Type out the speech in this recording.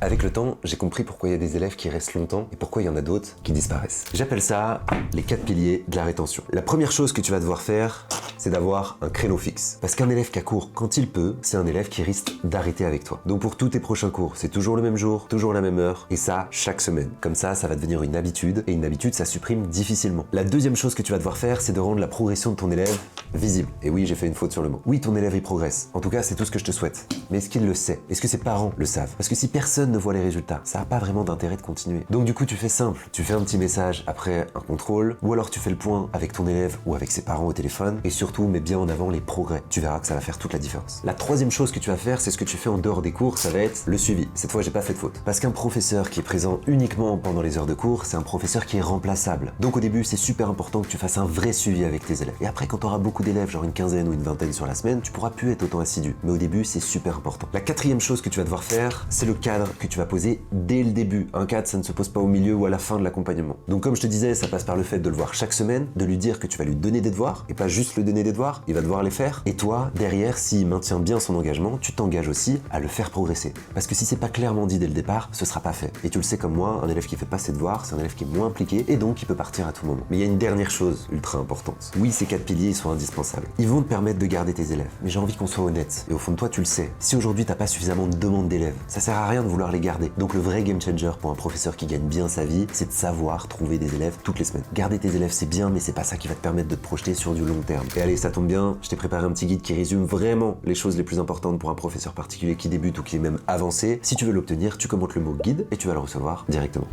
Avec le temps, j'ai compris pourquoi il y a des élèves qui restent longtemps et pourquoi il y en a d'autres qui disparaissent. J'appelle ça les 4 piliers de la rétention. La première chose que tu vas devoir faire, c'est d'avoir un créneau fixe. Parce qu'un élève qui a cours quand il peut, c'est un élève qui risque d'arrêter avec toi. Donc pour tous tes prochains cours, c'est toujours le même jour, toujours la même heure, et ça, chaque semaine. Comme ça va devenir une habitude, et une habitude, ça supprime difficilement. La deuxième chose que tu vas devoir faire, c'est de rendre la progression de ton élève visible. Et oui, j'ai fait une faute sur le mot. Oui, ton élève, il progresse. En tout cas, c'est tout ce que je te souhaite. Mais est-ce qu'il le sait? Est-ce que ses parents le savent? Parce que si personne ne voit les résultats, ça n'a pas vraiment d'intérêt de continuer. Donc du coup, tu fais simple. Tu fais un petit message après un contrôle, ou alors tu fais le point avec ton élève ou avec ses parents au téléphone, et surtout, mets bien en avant les progrès. Tu verras que ça va faire toute la différence. La troisième chose que tu vas faire, c'est ce que tu fais en dehors des cours, ça va être le suivi. Cette fois, j'ai pas fait de faute. Parce qu'un professeur qui est présent uniquement pendant les heures de cours, c'est un professeur qui est remplaçable. Donc au début, c'est super important que tu fasses un vrai suivi avec tes élèves. Et après, quand tu auras beaucoup d'élèves, genre une quinzaine ou une vingtaine sur la semaine, tu pourras plus être autant assidu. Mais au début, c'est super important. La quatrième chose que tu vas devoir faire, c'est le cadre que tu vas poser dès le début. Un cadre, ça ne se pose pas au milieu ou à la fin de l'accompagnement. Donc comme je te disais, ça passe par le fait de le voir chaque semaine, de lui dire que tu vas lui donner des devoirs, et pas juste lui donner des devoirs, il va devoir les faire. Et toi, derrière, s'il maintient bien son engagement, tu t'engages aussi à le faire progresser. Parce que si c'est pas clairement dit dès le départ, ce sera pas fait. Et tu le sais comme moi, un élève qui fait pas ses devoirs, c'est un élève qui est moins impliqué, et donc qui peut partir à tout moment. Mais il y a une dernière chose ultra importante. Oui, ces 4 piliers, ils sont indispensables. Ils vont te permettre de garder tes élèves. Mais j'ai envie qu'on soit honnête. Et au fond de toi, tu le sais. Si aujourd'hui t'as pas suffisamment de demandes d'élèves, ça sert à rien de vouloir les garder. Donc le vrai game changer pour un professeur qui gagne bien sa vie, c'est de savoir trouver des élèves toutes les semaines. Garder tes élèves, c'est bien, mais c'est pas ça qui va te permettre de te projeter sur du long terme. Et allez, ça tombe bien, je t'ai préparé un petit guide qui résume vraiment les choses les plus importantes pour un professeur particulier qui débute ou qui est même avancé. Si tu veux l'obtenir, tu commentes le mot guide et tu vas le recevoir directement.